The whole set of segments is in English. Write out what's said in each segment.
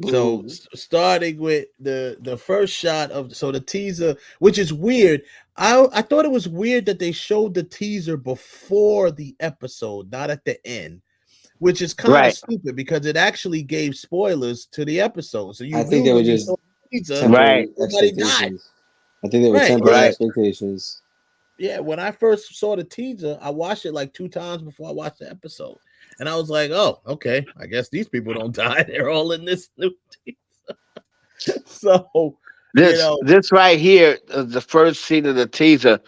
So starting with the first shot of the teaser, which is weird. I thought it was weird that they showed the teaser before the episode, not at the end, which is kind of Right, stupid because it actually gave spoilers to the episode. So you I think knew they were when you just saw the teaser, right, temporary somebody died. expectations. I think they were Right. temporary Yeah. right. expectations. Yeah. When I first saw the teaser, I watched it like 2 times before I watched the episode. And I was like, oh, okay. I guess these people don't die. They're all in this new teaser. So, you This know, this right here, the first scene of the teaser.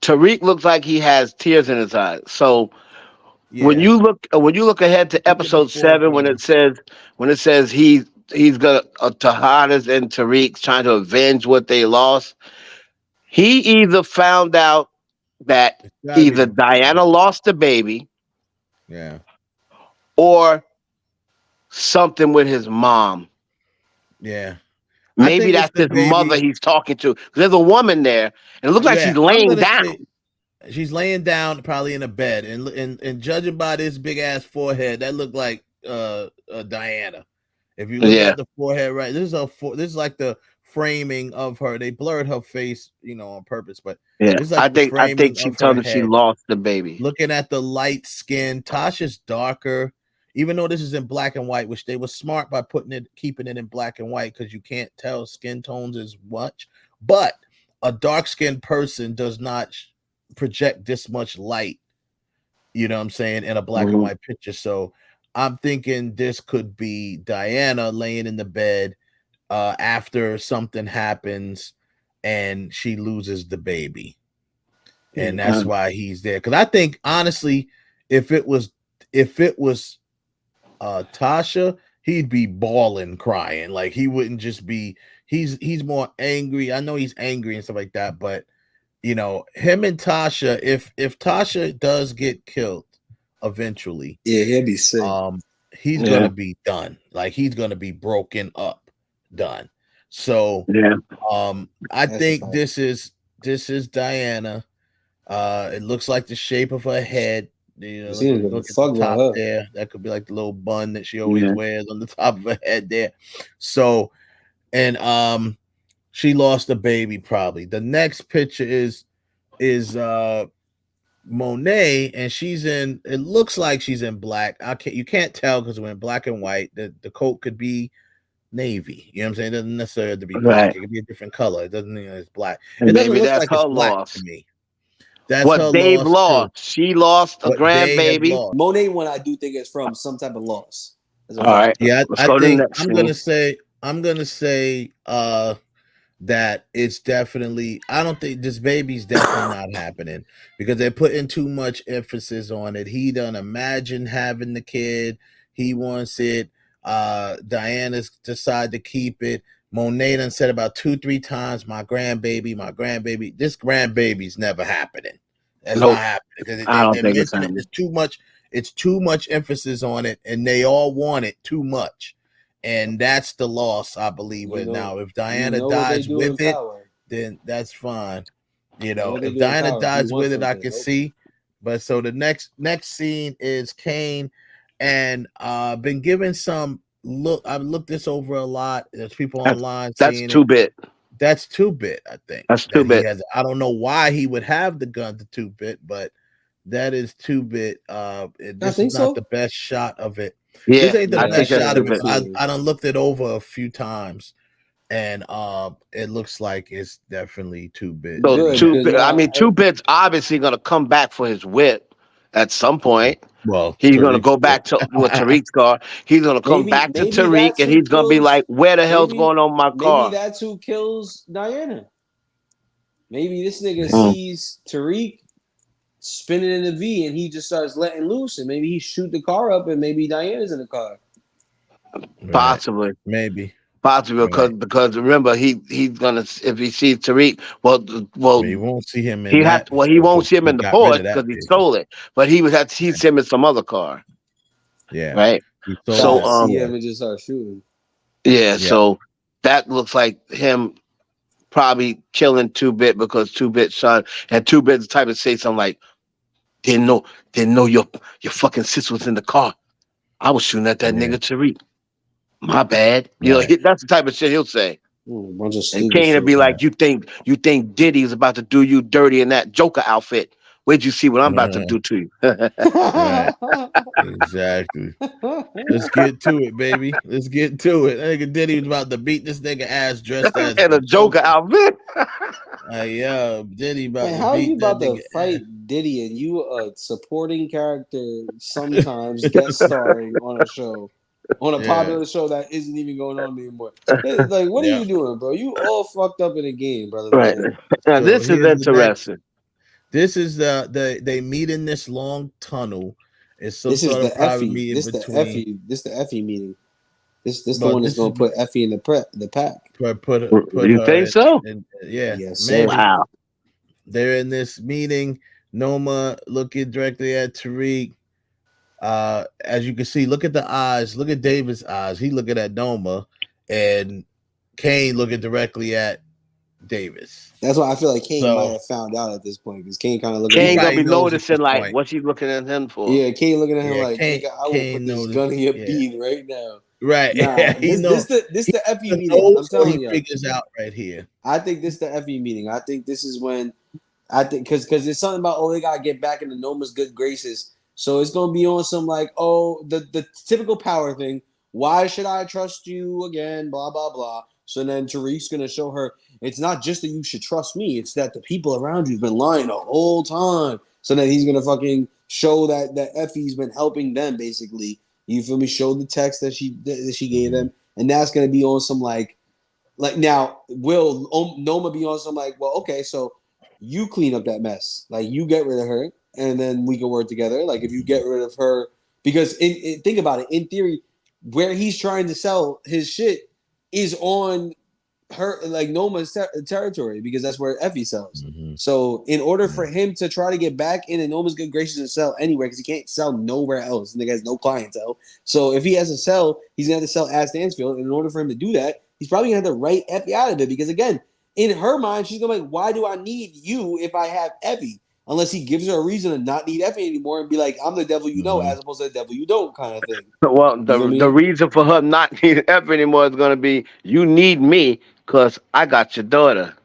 Tariq looks like he has tears in his eyes. So yeah. when you look ahead to Look at the episode 7, foreground. when it says he's gonna Tahadas and Tariq trying to avenge what they lost. He either found out that It's gotta be either the baby. Diana lost the baby Yeah. or something with his mom. Yeah. I Maybe think it's that's the his mother baby. he's talking to. 'Cause there's a woman there, and it looks like Yeah. she's I'm laying gonna down. say she's laying down probably in a bed. And judging by this big ass forehead, that looked like Diana. If you look Yeah, at the forehead, right, this is like the framing of her. They blurred her face, on purpose, but yeah. this is like the I think framing she of her told him she head. lost the baby. Looking at the light skin, Tasha's darker. Even though this is in black and white, which they were smart by keeping it in black and white because you can't tell skin tones as much. But a dark skinned person does not project this much light, you know what I'm saying, in a black and Mhm. white picture. So I'm thinking this could be Diana laying in the bed after something happens and she loses the baby. And that's Uh, why he's there. Because I think honestly, if it was Tasha, he'd be bawling, crying. Like he wouldn't just be. He's more angry. I know he's angry and stuff like that, but him and Tasha. If Tasha does get killed eventually, Yeah, he'll be sick. um, he's yeah, gonna be done. Like he's gonna be broken up, done. So, yeah. I That's a think fact. this is Diana. It looks like the shape of her head. She didn't give a Look at the fuck about top her. there. That could be like the little bun that she always Yeah. wears on the top of her head there. So, and she lost a baby probably. The next picture is Monet, and she's in. It looks like she's in black. You can't tell because we're in black and white. The coat could be navy. You know what I'm saying? It doesn't necessarily have to be black. Right. It could be a different color. It doesn't mean it's black. And It doesn't maybe look that's like it's her black to loss. me. That's her What they've loss too. lost. She lost a What they have grandbaby. lost. Monet one, I do think is from some type of loss. That's a All right. fact. Yeah, Let's I go to the think next scene. I'm gonna say that it's definitely I don't think this baby's definitely not happening because they're putting too much emphasis on it. He don't imagine having the kid. He wants it. Diana's decide to keep it. Monet done said about 2-3 times, my grandbaby, my grandbaby. This grandbaby's never happening. That's not Nope. happening because I don't they think it's mention it. happening. There's too much. It's too much emphasis on it, and they all want it too much, and that's the loss, I believe. You With know, now, if you Diana know what they dies do in with it, power. then that's fine. You know what they If do in Diana power. If you dies want with it, I something, can nope. see. But so the next scene is Kane, and been given some look. I've looked this over a lot. There's people That's online that's seeing it. 2-bit. That's 2-bit. I think That's that he 2-bit. has. I don't know why he would have the gun to 2-bit, but that is 2-bit. I This is think not so. the best shot of it. This Yeah, ain't the I Yeah, I best think that's can't shot of really it. 2-bit. I see it. I done looked it over a few times, and it looks like it's definitely 2-bit. So Good, Remake. 'cause 2-bit. I mean, 2-bit's obviously gonna come back for his whip at some point. Well, He's gonna Tariq's go back to with whip. Tariq's car. He's gonna come maybe back to maybe Tariq, that's and who he's gonna be like, kills. "Where the hell's Maybe going on my maybe car?" that's who kills Diana. Maybe this nigga Maybe. sees Tariq spinning in the V and he just starts letting loose, and maybe he shoot the car up, and maybe Diana's in the car. Right. Possibly. Maybe. Possibly Right. because remember he's gonna if he sees Tariq I mean, you won't see him in he that he won't vehicle. see him He in the got rid Porsche of that because he vehicle. stole it, but he would have to see him in some other car, Yeah. right? He sold So that Facts. See Porsche. him and just start shooting. yeah, Yeah. so that looks like him probably killing 2-bit because 2-bit son and 2-bit the type of say something like didn't know your fucking sis was in the car. I was shooting at that Yeah. nigga Tariq. My bad. Right. That's the type of shit he'll say. Bunch of And stupid Kane would shit. be Right. like, you think Diddy's about to do you dirty in that Joker outfit? Where'd you see what I'm about to do to you? Right. Exactly. Let's get to it, baby. Let's get to it. That nigga Diddy was about to beat this nigga ass dressed as In the a Joker Joker. outfit. Yeah, Diddy about Man, to how are you beat that about to nigga ass. fight Diddy and you a supporting character, sometimes guest starring on a show, on a Yeah, popular show that isn't even going on anymore? It's like, what are yeah. you doing, bro? You all fucked up in the game, brother Right. man. Now, So this is here's the next. interesting. This is they meet in this long tunnel. It's some This is sort the of private Effie. meeting This the between. Effie. This the Effie meeting. This the But one that's this is gonna put Effie in the pack. put You her think so? in. Yeah, Yes, sir. maybe Wow. they're in this meeting. Noma looking directly at Tariq. As you can see, look at the eyes. Look at David's eyes. He looking at Noma, and Kane looking directly at Davis. That's why I feel like Kane might So have found out at this point because Kane kind of looking he at Kane him gonna like, probably be knows at noticing this like point. what's he looking at him for? yeah, Kane looking at him Yeah, like, nigga, I will put Kane this knows. gun in your Yeah, bean right now. right. Nah, he know this he the Effie either meeting. I'm knows or he telling you. figures out right here. I think this the Effie meeting. I think this is when I think because there's something about they gotta get back into Noma's good graces. So it's gonna be on some like, the typical power thing. Why should I trust you again? Blah blah blah. So then Tariq's gonna show her it's not just that you should trust me, it's that the people around you've been lying the whole time. So then he's gonna fucking show that Effie's been helping them basically. You feel me? Show the text that she gave them, and that's gonna be on some like now, will Noma be on some like, well, okay, so you clean up that mess. Like you get rid of her, and then we can work together. Like if you get rid of her, because think about it. In theory, where he's trying to sell his shit is on her, like Noma's territory, because that's where Effie sells. Mhm. So in order for him to try to get back in Noma's good graces and sell anywhere, because he can't sell nowhere else, and the guy's no clientele. So if he has to sell, he's gonna have to sell at Stansfield. And in order for him to do that, he's probably gonna have to write Effie out of it, because again, in her mind, she's gonna be like, why do I need you if I have Effie? Unless he gives her a reason to not need Effie anymore and be like, I'm the devil you know, as opposed to the devil you don't kind of thing. Well, You feel the me? reason for her not needing F anymore is gonna be you need me because I got your daughter.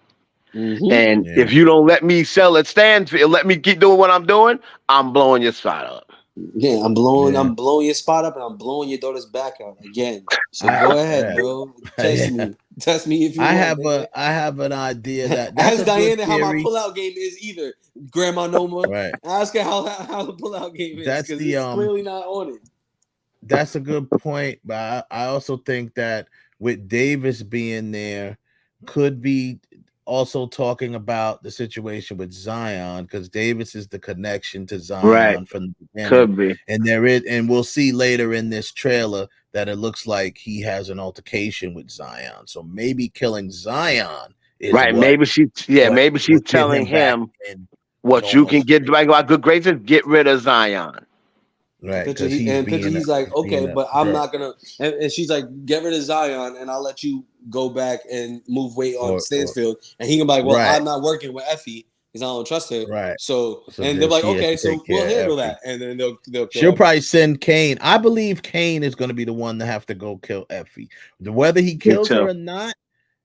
Mm-hmm. And Yeah. if you don't let me sell at Stanfield, let me keep doing what I'm doing, I'm blowing your spot up. Yeah, I'm blowing your spot up, and I'm blowing your daughter's back out again. So go ahead, Yeah. bro. Yeah. Test me if you I want. I have an idea that that's Ask a good Diana how my theory. pullout game is either, Grandma Noma. Right. Ask her how the pullout game is, That's because the it's clearly not on it. That's a good point, but I also think that with Davis being there, could be also talking about the situation with Zion, because Davis is the connection to Right. Zion from the beginning, Could be. and we'll see later in this trailer that it looks like he has an altercation with Zion. So maybe killing Zion is Right. Maybe she's what she's would get telling him back him in what you Norma's can get back by good graces, get rid of Zion. right, Picture because he's being he's like, okay, a but I'm jerk. not gonna. And she's like, get rid of Zion, and I'll let you go back and move weight on Or Stansfield. And he can be like, well, right, I'm not working with Effie because I don't trust her. right. So So and then they're like, she has okay, to so take we'll care of handle Effie. that, and then they'll kill She'll Effie. probably send Kane. I believe Kane is going to be the one to have to go kill Effie. Whether he kills her or not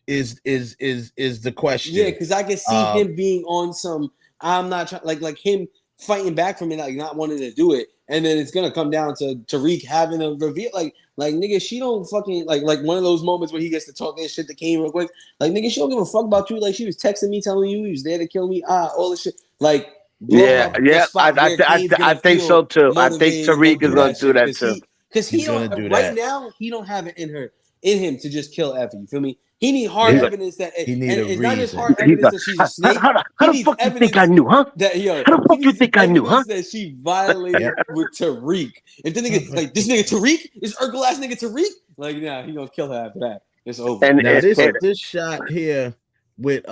is the question. Yeah, because I can see him being on some. I'm not trying like him fighting back from it, like not wanting to do it, and then it's gonna come down to Tariq having a reveal, like nigga, she don't fucking like one of those moments where he gets to talk that shit to Kane real quick, like nigga, she don't give a fuck about you, like she was texting me telling you he was there to kill me, all this shit, like blow up the spot where Kane's I gonna think so feel too. I think motivated to go Tariq is do gonna that do shit, that too. because he He's gonna don't do right that. now he don't have it in him to just kill Effie. You feel me? He need hard Yeah. evidence that He and need a it's not just reason. hard evidence that she's a snake. How He the needs fuck you think I evidence knew, huh? that How the he fuck you needs think I knew, huh? evidence that she violated Yep. with Tariq. If the nigga like this nigga Tariq is Urkel ass nigga Tariq, like nah, he gonna kill her after that. It's over. And Now it- this shot here with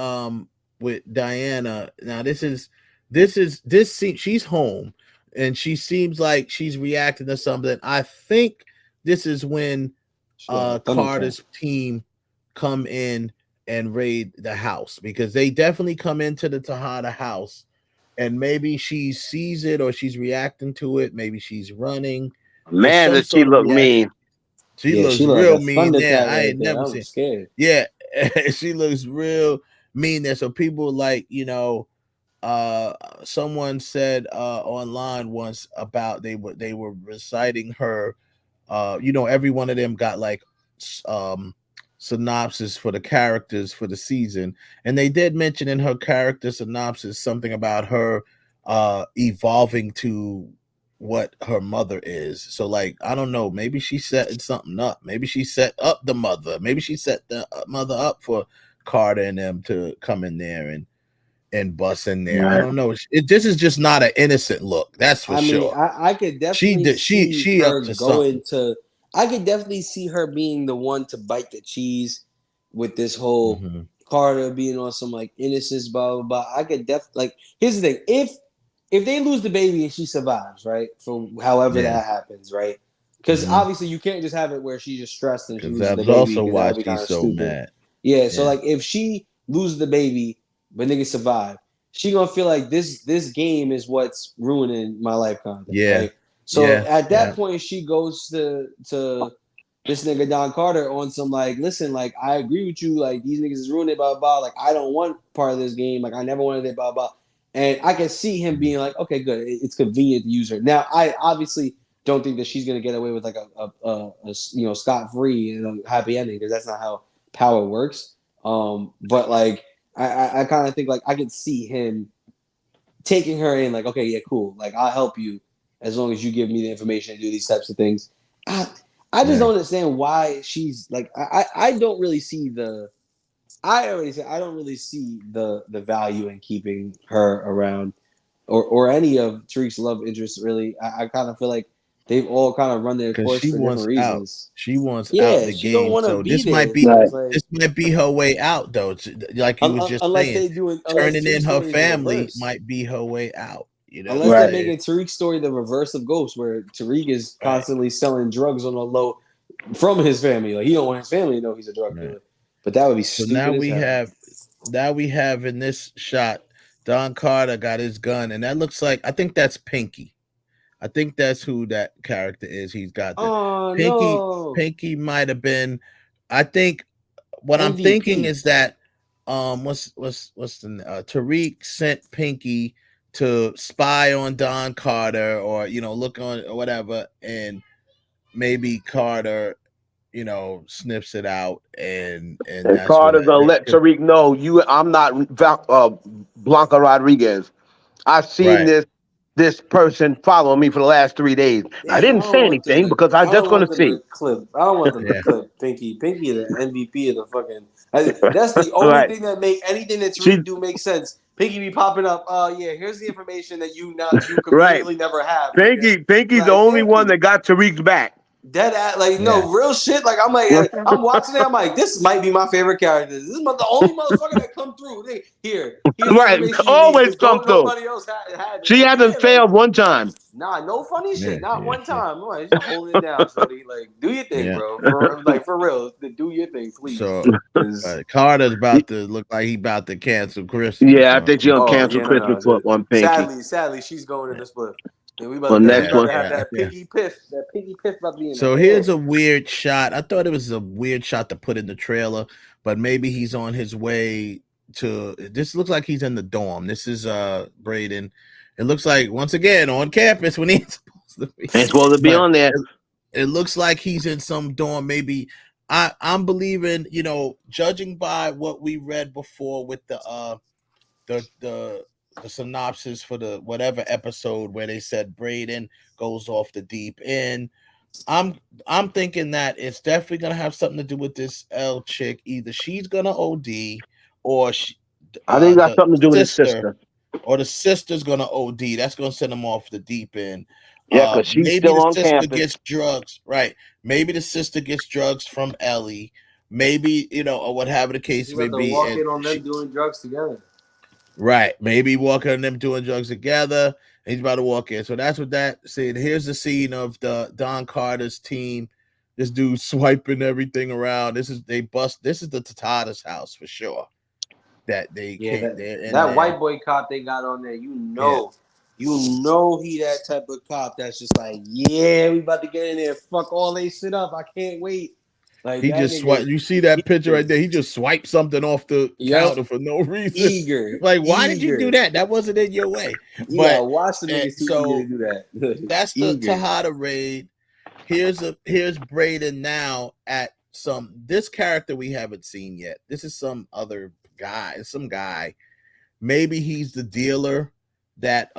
Diana. Now this seems she's home and she seems like she's reacting to something. I think this is when Carter's team come in and raid the house, because they definitely come into the Tejada house, and maybe she sees it or she's reacting to it. Maybe she's running. man, some does she sort of look reaction. mean. She Yeah, looks she looked real like a mean thunder there. cat I right ain't there. I never was seen. scared. Yeah, she looks real mean there. So people like, someone said online once about they were reciting her. Every one of them got like synopsis for the characters for the season, and they did mention in her character synopsis something about her evolving to what her mother is. So like, I don't know, maybe she setting something up. Maybe she set up the mother. Maybe she set the mother up for Carter and them to come in there and bust in there. I Right. don't know. This is just not an innocent look. That's for I mean, sure. I could She definitely did. see She up her to going something. to. I could definitely see her being the one to bite the cheese with this whole Mm-hmm. Carter being on some like innocence, blah blah blah. I could like. Here's the thing: if they lose the baby and she survives, right, from however Yeah. that happens, right? Because Mm-hmm. obviously you can't just have it where she's just stressed and she Because loses that the was baby also because that why would be kind she's of so stupid. mad. Yeah. So Yeah. like, if she loses the baby but niggas survive, she gonna feel like this game is what's ruining my life, kind of thing, Yeah. right? So Yeah. at that Yeah. point, she goes to this nigga Don Carter on some like, listen, like I agree with you, like these niggas is ruining it, blah blah. Like I don't want part of this game, like I never wanted it, blah blah. And I can see him being like, okay, good, it's convenient to use her. Now I obviously don't think that she's gonna get away with like a scot free and a happy ending, because that's not how power works. But like I kind of think like I could see him taking her in, like, okay, yeah, cool, like I'll help you as long as you give me the information to do these types of things. I just Yeah. don't understand why she's like, I don't really see the I already said I don't really see the value in keeping her around, or any of Tariq's love interests really. I kind of feel like they've all kind of run their Because course she for different wants out. reasons. She wants out Yeah, the she don't game. want to So be there. Right. So it's like, this might be her way out, though. Like you was just unless saying, they do it, unless turning in Tariq's her story is the family reverse. might be her way out. You know what Unless I'm they're Right. making saying? Tariq's story the reverse of Ghost, where Tariq is Right. constantly selling drugs on the low from his family. Like he don't want his family to know he's a drug Right. dealer. But that would be So now stupid as hell. we have in this shot, Don Carter got his gun, and that looks like, I think that's Pinky. I think that's who that character is. He's got the Oh Pinky. no, Pinky might have been. I think what I'm thinking MVP. is that what's the Tariq sent Pinky to spy on Don Carter, or look on or whatever, and maybe Carter sniffs it out, and And that's Carter when gonna let Tariq know I'm not Blanca Rodriguez. I've seen right. this person following me for the last 3 days. I Damn, I didn't don't say want them anything to. because I'm I don't just want gonna them see. to clip. I don't want them to Yeah. clip Pinky. Pinky, the MVP of the fucking. That's the only Right. thing that make anything that She Tariq do make sense. Pinky be popping up. Yeah, here's the information that you right. conveniently never have, nigga. Pinky's the Like, only thank one that you. got Tariq's back. Dead at like, Yeah. no real shit. Like I'm watching it. I'm like, this might be my favorite character. This is the only motherfucker that come through. Here's the Right. information you need, Always because come don't through. nobody else had it. She Like, hasn't yeah, like, failed one time. nah, no funny Yeah. shit. Not Yeah. one Yeah. time. I'm like, just holding it down, shorty. Like, do your thing, Yeah. bro. For real. Do your thing, please. So Because Carter's about to look like he about to cancel Christmas or Yeah, I think she's something. gonna oh cancel yeah, no, Christmas no. for on Pinky. Sadly, she's going in Yeah. the split. And we On we next about one. to have Yeah. that Yeah. piggy piff. That piggy piff about to be in So there. here's a weird shot. I thought it was a weird shot to put in the trailer, but maybe he's on his way to. This looks like he's in the dorm. This is Braden. It looks like, once again, on campus when he's supposed to be. Ain't supposed to be But on there. it looks like he's in some dorm. Maybe I'm believing, judging by what we read before with the synopsis for the whatever episode where they said Braden goes off the deep end. I'm thinking that it's definitely gonna have something to do with this L chick. Either she's gonna OD, or I think it got the something to do with his sister, sister. or the sister's gonna OD. That's gonna send them off the deep end. Yeah, because she's Maybe still the on sister campus. gets drugs, right? Maybe the sister gets drugs from Ellie. Maybe, or whatever the case You may about to be, walk and in on them she, doing drugs together. right? Maybe walking on them doing drugs together. He's about to walk in. So that's what that said. Here's the scene of the Don Carter's team. This dude swiping everything around. This is the Tatata's house for sure. That they Yeah, came. They're in that there. white boy cop they got on there, Yeah. you know he that type of cop that's just like, yeah, we about to get in there, fuck all they shit up. I can't wait. Like He that just swipe. nigga. You see that picture right there? He just swiped something off the Yep. counter for no reason. Eager. Like, why did you do that? That wasn't in your way. You But gotta watch the niggas too so eager to do that. that's the Eager. Tejada raid. Here's Braden now at this character we haven't seen yet. This is some other guy, some guy. Maybe he's the dealer that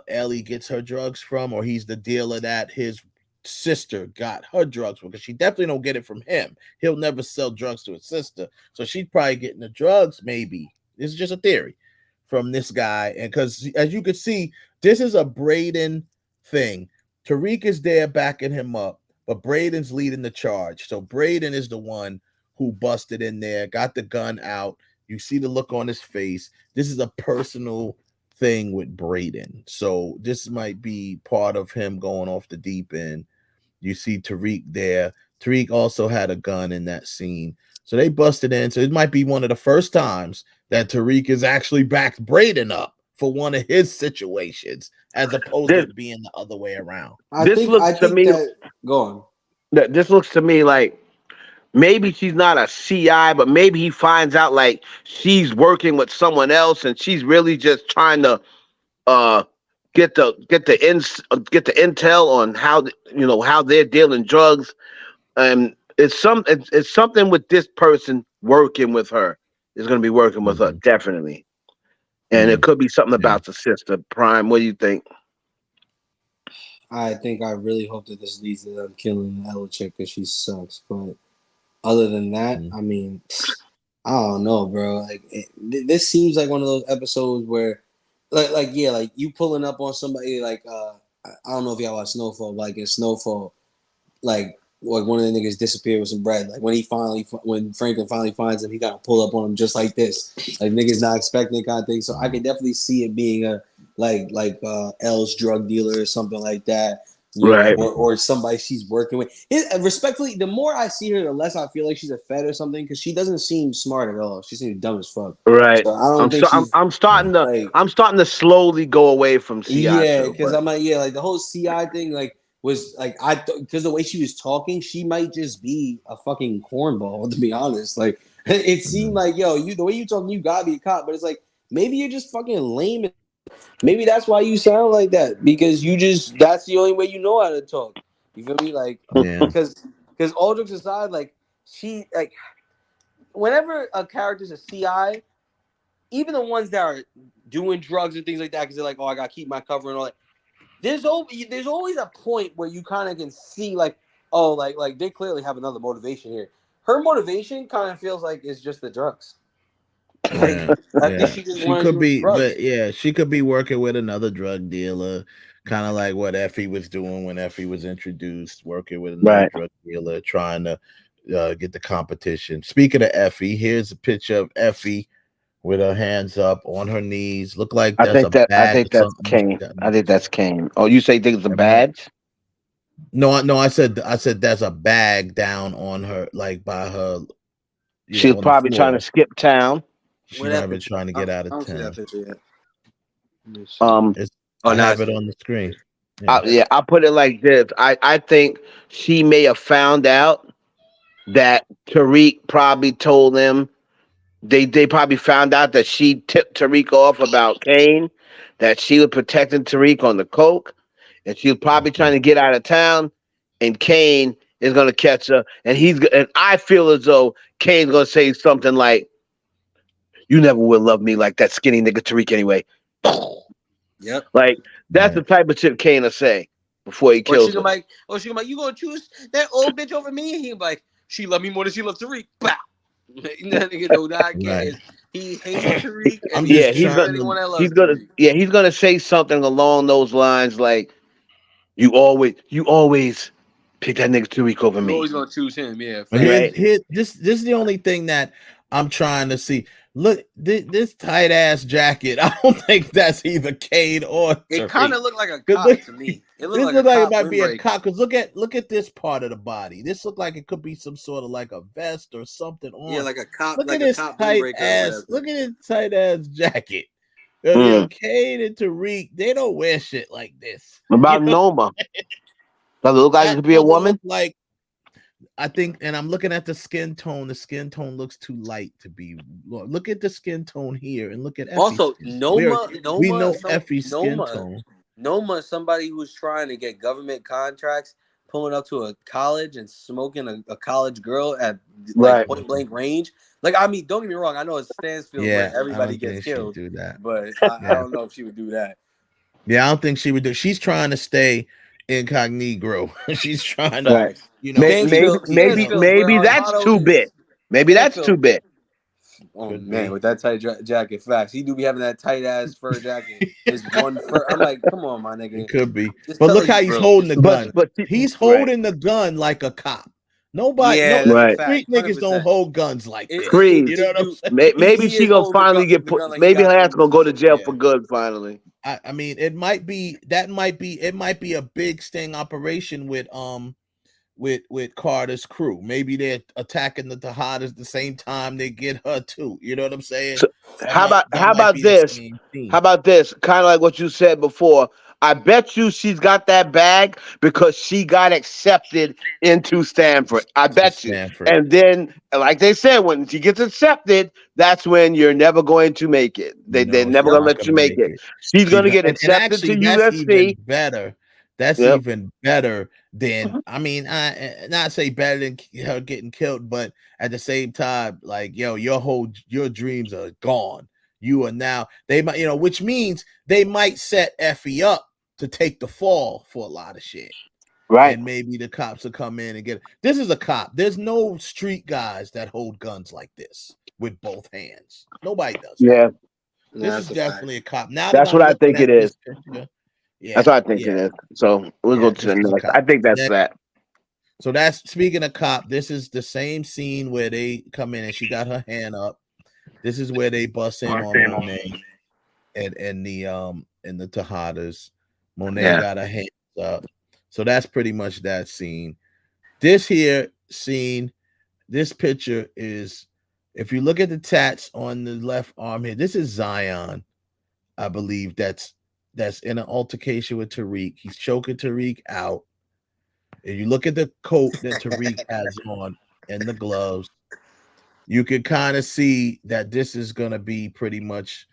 Ellie gets her drugs from, or he's the dealer that his sister got her drugs from, because she definitely don't get it from him. He'll never sell drugs to his sister, so she's probably getting the drugs. Maybe this is just a theory from this guy, and because as you can see, this is a Braden thing. Tariq is there backing him up, but Braden's leading the charge. So Braden is the one who busted in there, got the gun out. You see the look on his face. This is a personal thing with Braden. So this might be part of him going off the deep end. You see Tariq there. Tariq also had a gun in that scene. So they busted in. So it might be one of the first times that Tariq is actually backed Braden up for one of his situations, as opposed to it being the other way around. I think that go on. This looks to me like maybe she's not a CI, but maybe he finds out like she's working with someone else and she's really just trying to get the intel on how they're dealing drugs. And it's something with this person working with her. Is going to be working with her, definitely. And it could be something about the sister. Prime, what do you think? I think I really hope that this leads to them killing Ella chick because she sucks. But other than that, I mean, I don't know, bro. Like this seems like one of those episodes where, like you pulling up on somebody. Like I don't know if y'all watch Snowfall, but like in Snowfall, like one of the niggas disappeared with some bread. Like when Franklin finally finds him, he gotta pull up on him just like this. Like niggas not expecting kind of thing. So I could definitely see it being a like L's drug dealer or something like that. Right. Or somebody she's working with. Respectfully, the more I see her, the less I feel like she's a fed or something, because she doesn't seem smart at all. She seems dumb as fuck. Right. So I don't think I'm starting to slowly go away from CI. Yeah, because I'm like, like the whole CI thing, like was like because the way she was talking, she might just be a fucking cornball, to be honest. Like it seemed like, the way you talk, you gotta be a cop, but it's like maybe you're just fucking lame. Maybe that's why you sound like that, because that's the only way you know how to talk. You feel me? Like because all jokes aside, like she like whenever a character's a CI, even the ones that are doing drugs and things like that, because they're like, oh, I gotta keep my cover and all that. There's always a point where you kind of can see like, oh, like they clearly have another motivation here. Her motivation kind of feels like it's just the drugs. She could be, but she could be working with another drug dealer, kind of like what Effie was doing when Effie was introduced, working with another drug dealer, trying to get the competition. Speaking of Effie, here's a picture of Effie with her hands up on her knees. Look like there's a badge. I think that's Kane. I think that's Kane. Oh, you say think it's a badge? No, I said there's a bag down on her, like by her. She was probably trying to skip town. She's never trying to get out of town. I don't see that picture yet. I have it on the screen. I put it like this. I think she may have found out that Tariq probably told them. They probably found out that she tipped Tariq off about Kane, that she was protecting Tariq on the coke, and she was probably trying to get out of town, and Kane is going to catch her, and I feel as though Kane's going to say something like, "You never will love me like that skinny nigga Tariq anyway." Yep. Like that's the type of shit Kane will say before he kills her. She gonna be like, you gonna choose that old bitch over me? And he be like, she love me more than she loves Tariq. Bow. That nigga do not care. He hates Tariq. And he's gonna say something along those lines like, you always pick that nigga Tariq over me. You're always gonna choose him, yeah. This is the only thing that I'm trying to see. Look, this tight ass jacket. I don't think that's either Cade or Tariq. It kind of looked like a cop to me. It looked like it might be a cop. Because look at this part of the body. This looked like it could be some sort of like a vest or something on. Yeah, like a cop. Look at this tight ass. Look at this tight ass jacket. Yo, Kane and Tariq, they don't wear shit like this. About You know, Noma. Does it look like it that could be a doesn't woman? look like. I think, and I'm looking at the skin tone. The skin tone looks too light to be. Look at the skin tone here, and look at Effie's Also, skin. Noma, We Noma, know some, Effie's skin Noma, tone. Noma is somebody who's trying to get government contracts, pulling up to a college and smoking a college girl at like Right. point blank range. Like, I mean, don't get me wrong. I know it's Stansfield Yeah, where I everybody don't gets think she'd killed, do that. but I Yeah, don't know if she would do that. yeah, I don't think she would do. She's trying to stay incognito. She's trying to, Right. Facts. you know, keep Stansfield, you know. where Maybe our that's motto too big. is Maybe that's too Stansfield. big. Oh Could man, be. with that tight jacket, facts. He do be having that tight ass fur jacket. His one fur. I'm like, come on, my nigga. It could be. Just But tell look her how you he's broke. holding the gun. But He's Right. holding the gun like a cop. Nobody, Yeah, no that's a Right. fact. street niggas 100%. don't hold guns like this. Freeze. You know what I'm saying? Maybe she is gonna holding finally get the put. gun like he Maybe got her ass some gonna go to shit. jail Yeah. for good finally. I mean, it might be it might be a big sting operation with Carter's crew. Maybe they're attacking the Tejadas the same time they get her too. You know what I'm saying? So, how about be the this? same thing. How about this? Kind of like what you said before. I bet you she's got that bag because she got accepted into Stanford. I bet you. Stanford. And then, like they said, when she gets accepted, that's when you're never going to make it. They're No, never she's gonna not let gonna you make make it. it. She's gonna get And accepted actually, to that's even USC. better. That's Yep. even better than, I mean, I not say better than her getting killed, but at the same time, like, yo, your dreams are gone. You are now, they might, which means they might set Effie up to take the fall for a lot of shit. Right. And maybe the cops will come in and get it. This is a cop. There's no street guys that hold guns like this with both hands. Nobody does. Yeah. This is definitely a cop. Now That's that I'm what I looking think at it this is. picture, yeah, That's what I think it is. So we'll go to this the is a next. cop. I think that's Next. that. So that's, speaking of cop, this is the same scene where they come in and she got her hand up. This is where they bust in on Monet and the Tejadas. Monet got her hands up. So that's pretty much that scene. This here scene, this picture is, if you look at the tats on the left arm here, this is Zion, I believe, that's in an altercation with Tariq. He's choking Tariq out. If you look at the coat that Tariq has on and the gloves, you can kind of see that this is going to be pretty much,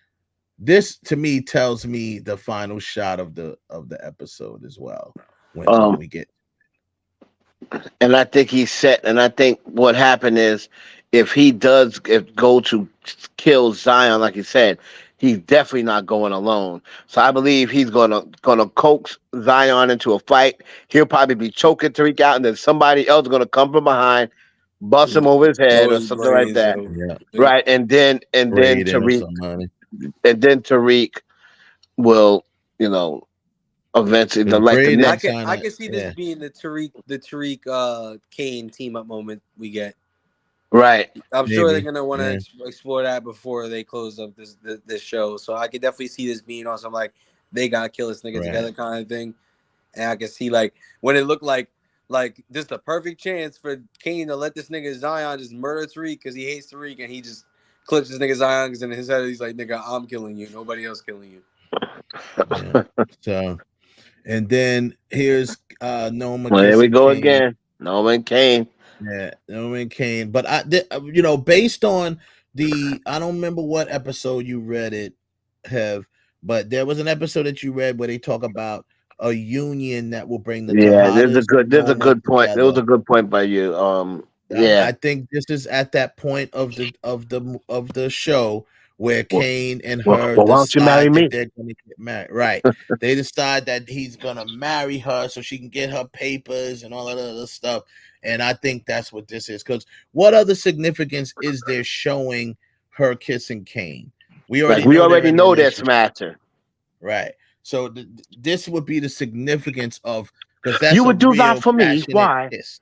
this to me tells me the final shot of the episode as well when we get. And I think he's set. And I think what happened is, if he does go to kill Zion, like he said, he's definitely not going alone. So I believe he's gonna coax Zion into a fight. He'll probably be choking Tariq out, and then somebody else is gonna come from behind, bust him over his head or something like that. Yeah. Right. And then Tariq will, eventually I can see this being the Tariq Kane team up moment we get. Right. I'm sure they're gonna want to explore that before they close up this show. So I could definitely see this being on some like they gotta kill this nigga together kind of thing. And I can see like when it looked like this is the perfect chance for Kane to let this nigga Zion just murder Tariq because he hates Tariq, and he just clips this nigga Zion because in his head he's like, nigga, I'm killing you, nobody else killing you. Yeah. So, and then here's Noma. Well, here we go Kane. again. Noma Kane. Yeah, Noma Kane. But based on I don't remember what episode you read it, but there was an episode that you read where they talk about a union that will bring the there's a good point. There was a good point by you. I think this is at that point of the show where Kane and her why don't you marry me? they're going to get married. Right. They decide that he's going to marry her so she can get her papers and all that other stuff. And I think that's what this is. Because what other significance is there showing her kissing Kane? We already know this matter. Right. So this would be the significance of, because that's you would do that for me. Why? Kiss.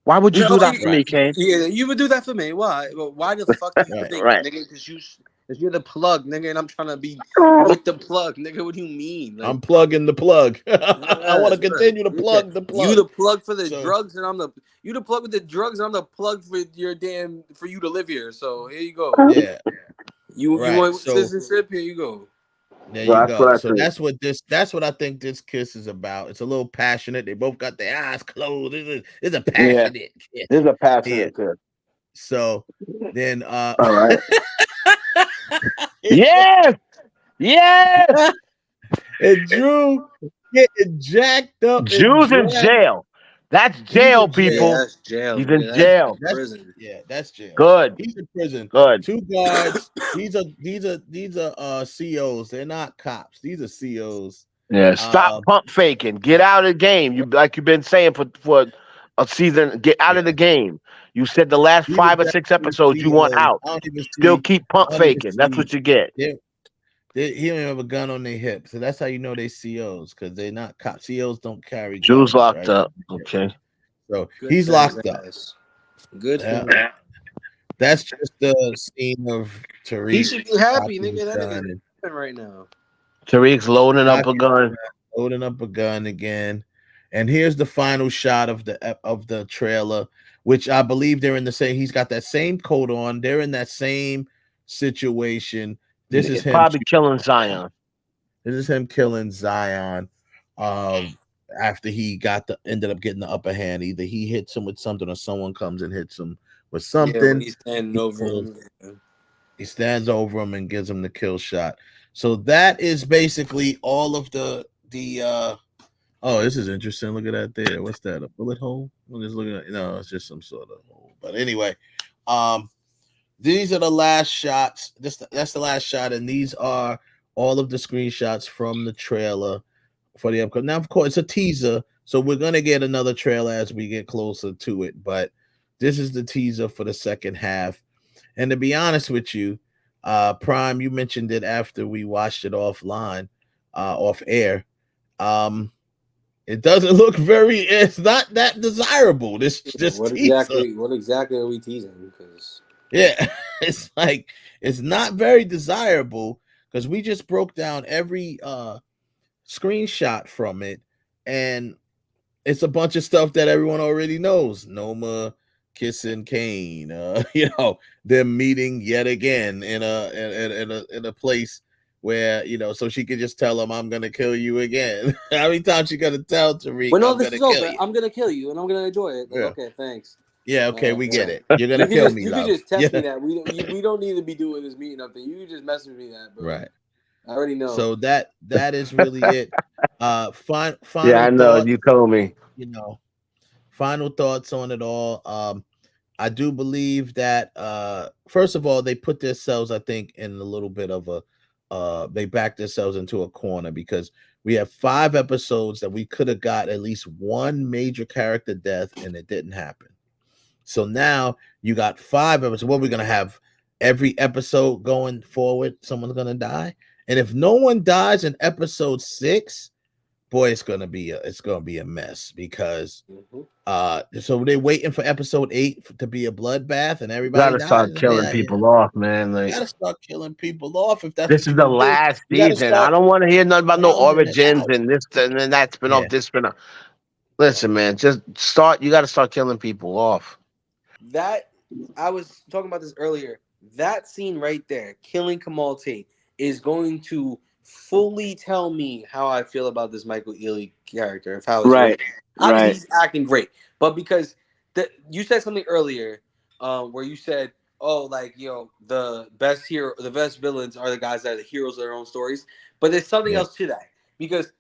Why would you do that for me, Kane? Yeah, you would do that for me. Why? Why the fuck do you think, nigga? Because you're the plug, nigga, and I'm trying to be with the plug, nigga. What do you mean? I'm plugging the plug. I want to continue to plug the plug. You the plug for the drugs, and you the plug with the drugs, and I'm the plug for for you to live here. So here you go. Yeah. You want citizenship? Here you go. There you That's what go. I So think. that's what I think this kiss is about. It's a little passionate. They both got their eyes closed. It's a Yeah, passionate this kiss. is a Yeah. passionate kid. So then All right. Yes, yes. and Drew getting jacked up and Jew's in dragged. jail. That's He's jail, in Yeah, jail. people. that's jail, He's in nigga. jail. That's prison. That's jail. Good, He's in prison. good. Two guards. These are COs. They're not cops. These are COs. Yeah, stop Uh, pump faking. Get out of the game. You like you've been saying for a season. Get out yeah. of the game. You said the last These are 5 or 6 definitely episodes you want COs. out. Still keep I pump don't even faking. That's see. what you get. He don't even have a gun on their hip, so that's how you know they COs because they're not cops. COs don't carry Jew's guns, locked right? up. Okay. So Good he's for his locked up. ass. Good for Yeah. him. That's just the scene of He Tariq should be happy, cocking his nigga. That gun nigga's and rapping right now. Tariq's loading up a cocking his gun. gun, loading up a gun again. And here's the final shot of the trailer, which I believe they're in the same. He's got that same coat on. They're in that same situation. This is him. Probably killing Zion. This is him killing Zion. After he ended up getting the upper hand. Either he hits him with something or someone comes and hits him with Yeah, when something. he's standing over him. Yeah. He stands over him and gives him the kill shot. So that is basically all of the oh, this is interesting. Look at that there. What's that? A bullet hole? I'm just looking at no, it's just some sort of hole. But anyway, these are the last shots. That's the last shot, and these are all of the screenshots from the trailer for the upcoming. Now, of course, it's a teaser, so we're gonna get another trailer as we get closer to it. But this is the teaser for the second half. And to be honest with you, Prime, you mentioned it after we watched it offline, off air. It doesn't look very. It's not that desirable. This What teaser. exactly are we teasing? Because Yeah, it's like it's not very desirable because we just broke down every screenshot from it, and it's a bunch of stuff that everyone already knows. Noma kissing Kane, them meeting yet again in a place where so she could just tell him, "I'm gonna kill you again." How many times you gonna tell Tariq, when all "I'm this gonna is kill over, you"? I'm gonna kill you and I'm gonna enjoy it. Like, Yeah, okay, thanks. yeah, okay, we get Yeah. it. You're gonna kill me, You love. could just text Yeah, me that. We don't need to be doing this meeting up thing. You can just message me that, bro. right. I already know. So that is really it. Yeah, Final I know. thoughts. You told me. Final thoughts on it all. I do believe that first of all, they put themselves, I think, in a little bit of a they backed themselves into a corner because we have 5 episodes that we could have got at least one major character death and it didn't happen. So now you got 5 episodes. What we're gonna have every episode going forward, someone's gonna die. And if no one dies in episode 6, boy, it's gonna be a mess because so they're waiting for episode 8 to be a bloodbath and everybody Gotta dies. start killing people off, man. You Like gotta start killing people off if that's this what is you're the gonna do. last You gotta season. I start don't want to hear nothing about no rounding it origins out. and this and then that spin Yeah, off, this spin off. Listen, man, just start. You got to start killing people off. That I was talking about this earlier. That scene right there, killing Kamal Tate, is going to fully tell me how I feel about this Michael Ealy character. Of how it's Right, written. Obviously, right. he's acting great, but because you said something earlier, where you said, "Oh, like the best hero, the best villains are the guys that are the heroes of their own stories." But there's something yeah, else to that because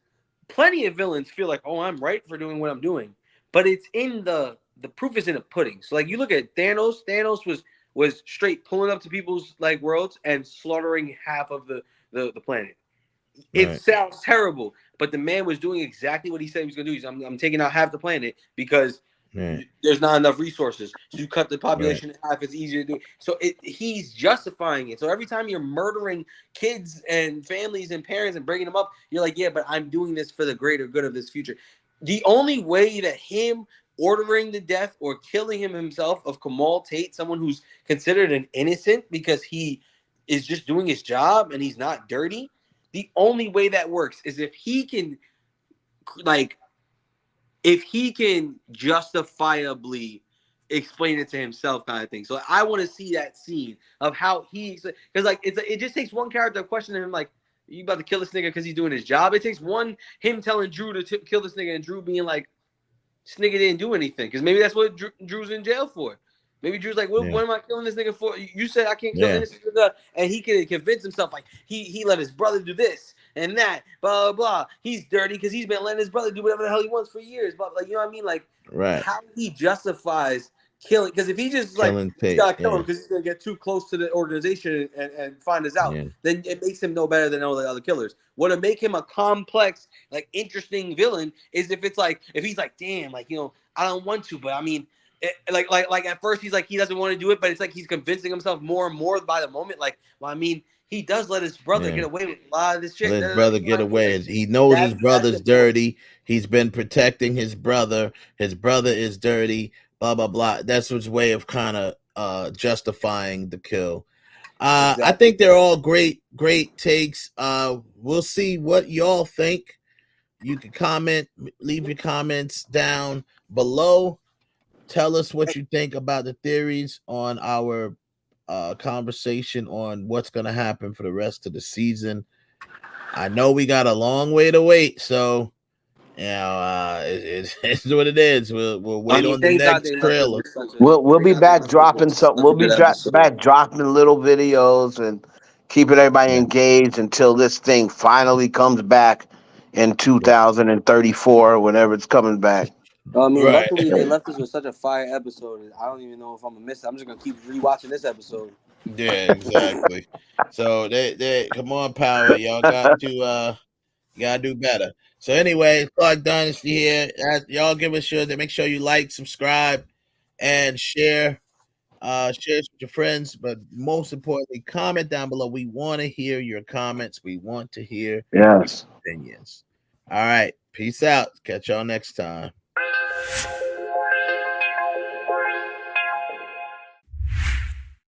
plenty of villains feel like, "Oh, I'm right for doing what I'm doing," but it's in the proof is in the pudding. So like you look at Thanos. Thanos was straight pulling up to people's like worlds and slaughtering half of the planet. It right, sounds terrible, but the man was doing exactly what he said he was going to do. He's, I'm taking out half the planet because right, there's not enough resources. So you cut the right, population in half. It's easier to do. So he's justifying it. So every time you're murdering kids and families and parents and bringing them up, you're like, yeah, but I'm doing this for the greater good of this future. The only way that him ordering the death or killing him himself of Kamal Tate, someone who's considered an innocent because he is just doing his job and he's not dirty, the only way that works is if he can justifiably explain it to himself, kind of thing. So I want to see that scene of how he, because like it just takes one character questioning him, like, You about to kill this nigga because he's doing his job? It takes him telling Drew to kill this nigga and Drew being like, this nigga didn't do anything. Because maybe that's what Drew's in jail for. Maybe Drew's like, what am I killing this nigga for? You said I can't kill innocent nigga. And he can convince himself like he let his brother do this and that, blah, blah, blah. He's dirty because he's been letting his brother do whatever the hell he wants for years. But like, you know what I mean? Like, how he justifies killing, because if he just like he's gotta kill him because he's gonna get too close to the organization and find us out, then it makes him no better than all the other killers. What'll make him a complex, like interesting villain is if he's like, damn, like, you know, I don't want to, but I mean, like at first he's like he doesn't want to do it, but it's like he's convincing himself more and more by the moment. Like, well, I mean, he does let his brother get away with a lot of this shit. Let his brother get away. He knows his brother's dirty. He's been protecting his brother. His brother is dirty. Blah blah blah. That's his way of kind of justifying the kill. I think they're all great takes. We'll see what y'all think. You can comment, leave your comments down below. Tell us what you think about the theories on our conversation on what's going to happen for the rest of the season. I know we got a long way to wait, so you know, it's what it is. We'll wait on the next trailer. We'll be back dropping something. We'll be back dropping little videos and keeping everybody engaged until this thing finally comes back in 2034, whenever it's coming back. I mean, luckily they left us with such a fire episode. I don't even know if I'm gonna miss it. I'm just gonna keep rewatching this episode. Yeah, exactly. So they come on, Power. Y'all got to you gotta do better. So anyway, Clark Dynasty here. Y'all give us sure to make sure you like, subscribe, and share. Share this with your friends, but most importantly, comment down below. We want to hear your comments. We want to hear your opinions. All right, peace out. Catch y'all next time.